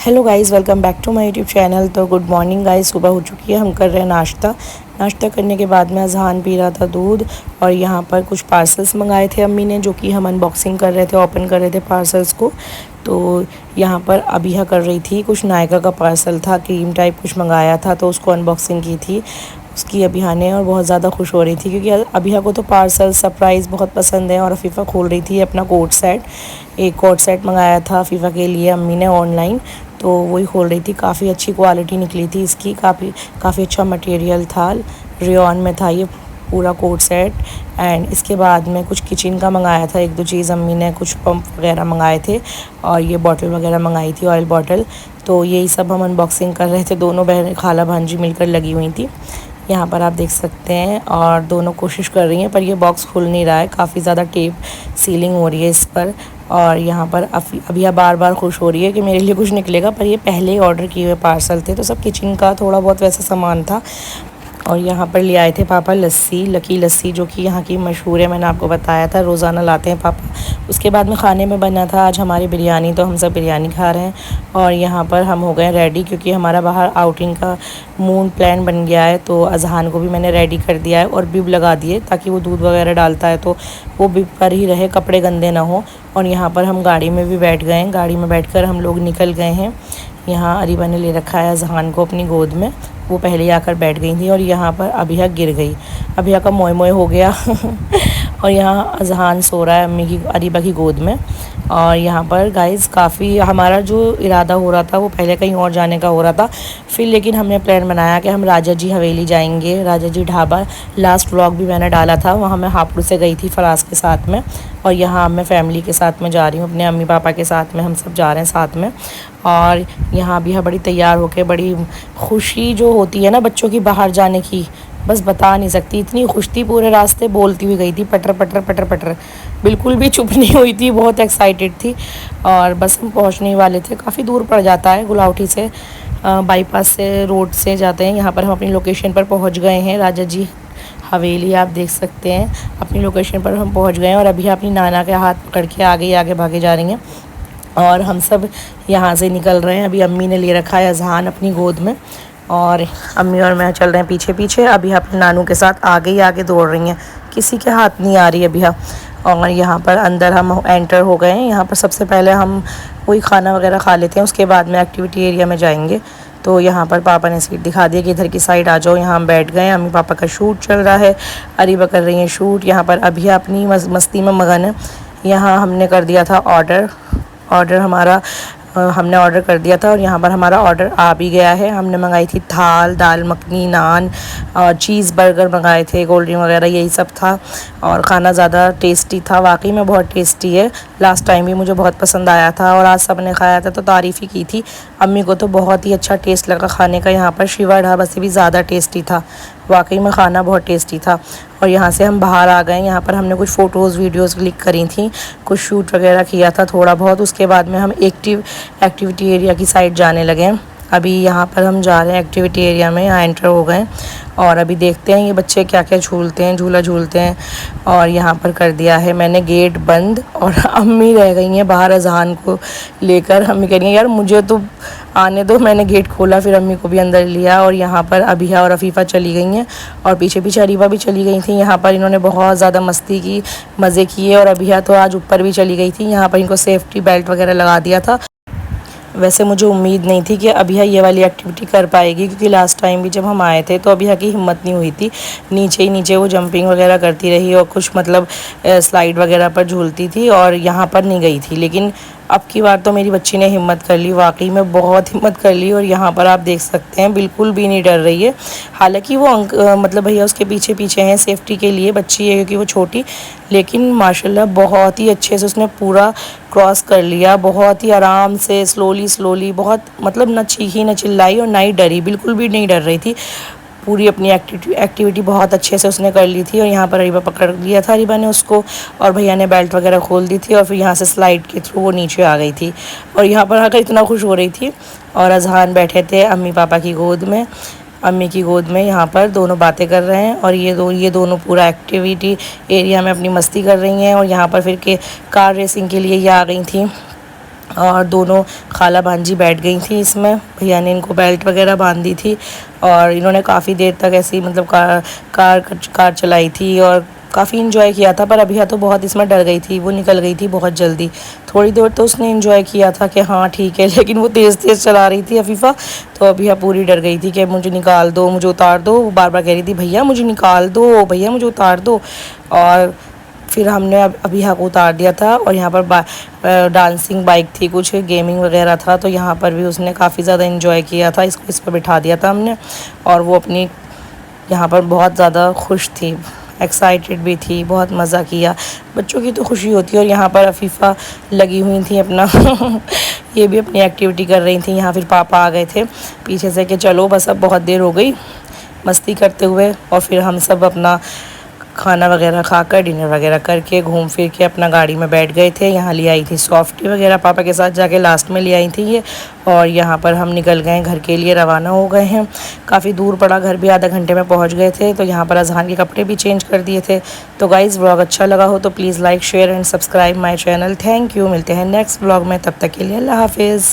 Hello guys, welcome back to my YouTube channel. तो good morning guys, सुबह हो चुकी है। हम कर रहे हैं नाश्ता करने के बाद में अजहान पी रहा था दूध। और यहाँ पर कुछ पार्सल्स मंगाए थे अम्मी ने, जो कि हम अनबॉक्सिंग कर रहे थे, ओपन कर रहे थे पार्सल्स को। तो यहाँ पर अबिहा कर रही थी, कुछ नायका का पार्सल था, क्रीम टाइप कुछ मंगाया था, तो उसको अनबॉक्सिंग की थी उसकी अबिहा ने। और बहुत ज़्यादा खुश हो रही थी क्योंकि अबिहा को तो पार्सल सरप्राइज़ बहुत पसंद है। और अफीफ़ा खोल रही थी अपना कोट सेट, एक कोट सेट मंगाया था अफीफ़ा के लिए अम्मी ने ऑनलाइन, तो वही खोल रही थी। काफ़ी अच्छी क्वालिटी निकली थी इसकी, काफ़ी अच्छा मटेरियल था, रेयॉन में था ये पूरा कोट सेट। एंड इसके बाद में कुछ किचन का मंगाया था, एक दो चीज़ अम्मी ने, कुछ पंप वगैरह मंगाए थे और ये बॉटल वगैरह मंगाई थी, ऑयल बॉटल। तो यही सब हम अनबॉक्सिंग कर रहे थे, दोनों बहन खाला भांजी मिलकर लगी हुई थी। यहाँ पर आप देख सकते हैं, और दोनों कोशिश कर रही हैं पर ये बॉक्स खुल नहीं रहा है, काफ़ी ज़्यादा टेप सीलिंग हो रही है इस पर। और यहाँ पर अभी बार बार खुश हो रही है कि मेरे लिए कुछ निकलेगा, पर ये पहले ही ऑर्डर किए हुए पार्सल थे, तो सब किचन का थोड़ा बहुत वैसा सामान था। और यहाँ पर ले आए थे पापा लस्सी, लकी लस्सी, जो कि यहाँ की मशहूर है, मैंने आपको बताया था, रोज़ाना लाते हैं पापा। उसके बाद में खाने में बना था आज हमारी बिरयानी, तो हम सब बिरयानी खा रहे हैं। और यहाँ पर हम हो गए रेडी, क्योंकि हमारा बाहर आउटिंग का मून प्लान बन गया है। तो अजहान को भी मैंने रेडी कर दिया है और बिब लगा दिए, ताकि वो दूध वगैरह डालता है तो वो बिब पर ही रहे, कपड़े गंदे ना हो। और यहाँ पर हम गाड़ी में भी बैठ गए हैं, गाड़ी में बैठकर हम लोग निकल गए हैं। यहाँ अरीबा ने ले रखा है अजहान को अपनी गोद में, वो पहले ही आकर बैठ गई थी। और यहाँ पर अबिहा गिर गई, अबिहा का मोए मोए हो गया और यहाँ अजहान सो रहा है अम्मी की, अरीबा की गोद में। और यहाँ पर गाइस काफ़ी हमारा जो इरादा हो रहा था वो पहले कहीं और जाने का हो रहा था, फिर लेकिन हमने प्लान बनाया कि हम राजा जी हवेली जाएंगे, राजा जी ढाबा। लास्ट व्लॉग भी मैंने डाला था, वहाँ मैं हापुड़ से गई थी फराज के साथ में। और यहाँ मैं फैमिली के साथ में जा रही हूँ, अपने अम्मी पापा के साथ में, हम सब जा रहे हैं साथ में। और यहाँ भी बड़ी तैयार होकर, बड़ी खुशी जो होती है ना बच्चों की बाहर जाने की, बस बता नहीं सकती। इतनी खुश थी, पूरे रास्ते बोलती हुई गई थी, पटर पटर पटर पटर, बिल्कुल भी चुप नहीं हुई थी, बहुत एक्साइटेड थी। और बस हम पहुँचने ही वाले थे, काफ़ी दूर पड़ जाता है गुलावटी से, बाईपास से रोड से जाते हैं। यहाँ पर हम अपनी लोकेशन पर पहुँच गए हैं, राजा जी हवेली आप देख सकते हैं, अपनी लोकेशन पर हम पहुँच गए हैं। और अभी अपनी नाना के हाथ पकड़ के आगे आगे भागे जा रही हैं, और हम सब यहाँ से निकल रहे हैं। अभी अम्मी ने ले रखा है अजहान अपनी गोद में, और अम्मी और मैं चल रहे हैं पीछे पीछे। अभी अपने नानू के साथ आगे ही आगे दौड़ रही हैं, किसी के हाथ नहीं आ रही अभी। और यहाँ पर अंदर हम एंटर हो गए हैं। यहाँ पर सबसे पहले हम वही खाना वगैरह खा लेते हैं, उसके बाद में एक्टिविटी एरिया में जाएंगे। तो यहाँ पर पापा ने सीट दिखा दिया कि इधर की साइड आ जाओ, यहाँ हम बैठ गए। अम्मी पापा का शूट चल रहा है, अरीबा कर रही हैं शूट। यहाँ पर अभी अपनी मस्ती में मगन है। यहाँ हमने कर दिया था ऑर्डर हमारा, हमने ऑर्डर कर दिया था, और यहाँ पर हमारा ऑर्डर आ भी गया है। हमने मंगाई थी थाल, दाल मखनी, नान और चीज़ बर्गर मंगाए थे, कोल्ड ड्रिंक वगैरह यही सब था। और खाना ज़्यादा टेस्टी था, वाकई में बहुत टेस्टी है। लास्ट टाइम भी मुझे बहुत पसंद आया था, और आज सब ने खाया था तो तारीफ़ ही की थी। अम्मी को तो बहुत ही अच्छा टेस्ट लगा खाने का, यहाँ पर शिवा ढाबा से भी ज़्यादा टेस्टी था, वाकई में खाना बहुत टेस्टी था। और यहाँ से हम बाहर आ गए। यहाँ पर हमने कुछ फ़ोटोज़ वीडियोज़ क्लिक करी थी, कुछ शूट वगैरह किया था थोड़ा बहुत। उसके बाद में हम एक्टिविटी एरिया की साइड जाने लगे हैं। अभी यहाँ पर हम जा रहे हैं एक्टिविटी एरिया में, यहाँ एंटर हो गए। और अभी देखते हैं ये बच्चे क्या क्या झूलते हैं, झूला झूलते हैं। और यहाँ पर कर दिया है मैंने गेट बंद, और अम्मी रह गई हैं बाहर अजहान को लेकर। अम्मी कह रही हैं यार मुझे तो आने दो, मैंने गेट खोला, फिर अम्मी को भी अंदर लिया। और यहाँ पर अबिहा और अफीफ़ा चली गई हैं, और पीछे पीछे अरीबा भी चली गई थी। यहाँ पर इन्होंने बहुत ज़्यादा मस्ती की, मज़े किए। और अबिहा तो आज ऊपर भी चली गई थी, यहाँ पर इनको सेफ्टी बेल्ट वगैरह लगा दिया था। वैसे मुझे उम्मीद नहीं थी कि अबिहा ये वाली एक्टिविटी कर पाएगी, क्योंकि लास्ट टाइम भी जब हम आए थे तो अबिहा की हिम्मत नहीं हुई थी, नीचे ही नीचे वो जंपिंग वगैरह करती रही, और कुछ मतलब स्लाइड वगैरह पर झूलती थी, और यहाँ पर नहीं गई थी। लेकिन अब की बार तो मेरी बच्ची ने हिम्मत कर ली, वाकई में बहुत हिम्मत कर ली। और यहाँ पर आप देख सकते हैं बिल्कुल भी नहीं डर रही है। हालांकि वो मतलब भैया उसके पीछे पीछे हैं सेफ्टी के लिए, बच्ची है क्योंकि वो छोटी, लेकिन माशाल्लाह बहुत ही अच्छे से उसने पूरा क्रॉस कर लिया, बहुत ही आराम से, स्लोली, बहुत मतलब न चीखी न चिल्लाई और ना ही डरी, बिल्कुल भी नहीं डर रही थी। पूरी अपनी एक्टिविटी बहुत अच्छे से उसने कर ली थी। और यहाँ पर अरीबा पकड़ लिया था अरीबा ने उसको, और भैया ने बेल्ट वगैरह खोल दी थी, और फिर यहाँ से स्लाइड के थ्रू वो नीचे आ गई थी। और यहाँ पर आकर इतना खुश हो रही थी। और अजहान बैठे थे अम्मी पापा की गोद में, अम्मी की गोद में, यहाँ पर दोनों बातें कर रहे हैं। और ये दोनों पूरा एक्टिविटी एरिया में अपनी मस्ती कर रही हैं। और यहाँ पर फिर के कार रेसिंग के लिए ये आ गई थी। और दोनों खाला भांजी बैठ गई थी इसमें। भैया ने इनको बेल्ट वगैरह बांध दी थी और इन्होंने काफ़ी देर तक ऐसी मतलब कार चलाई थी और काफ़ी इन्जॉय किया था। पर अभिया तो बहुत इसमें डर गई थी, वो निकल गई थी बहुत जल्दी। थोड़ी देर तो उसने इन्जॉय किया था कि हाँ ठीक है, लेकिन वो तेज़ तेज़ चला रही थी अफीफ़ा, तो अभिया पूरी डर गई थी कि मुझे निकाल दो, मुझे उतार दो। वो बार बार कह रही थी भैया मुझे निकाल दो, भैया मुझे उतार दो। और फिर हमने अभिया को उतार दिया था और यहाँ पर डांसिंग बाइक थी, कुछ गेमिंग वगैरह था, तो यहाँ पर भी उसने काफ़ी ज़्यादा इन्जॉय किया था। इस पर बिठा दिया था हमने और वो अपनी यहाँ पर बहुत ज़्यादा खुश थी, एक्साइटेड भी थी, बहुत मज़ा किया। बच्चों की तो खुशी होती है। और यहाँ पर अफीफ़ा लगी हुई थी अपना ये भी अपनी एक्टिविटी कर रही थी। यहाँ फिर पापा आ गए थे पीछे से कि चलो बस अब बहुत देर हो गई मस्ती करते हुए। और फिर हम सब अपना खाना वगैरह खाकर डिनर वगैरह करके घूम फिर के अपना गाड़ी में बैठ गए थे। यहाँ ले आई थी सॉफ्टी वगैरह, पापा के साथ जाके लास्ट में ले आई थी ये। और यहाँ पर हम निकल गए घर के लिए, रवाना हो गए हैं। काफ़ी दूर पड़ा, घर भी आधा घंटे में पहुँच गए थे। तो यहाँ पर अजहान के कपड़े भी चेंज कर दिए थे। तो गाइज़ व्लॉग अच्छा लगा हो तो please like share and subscribe my channel. Thank you. मिलते हैं नेक्स्ट व्लॉग में, तब तक के लिए अल्लाह हाफिज़।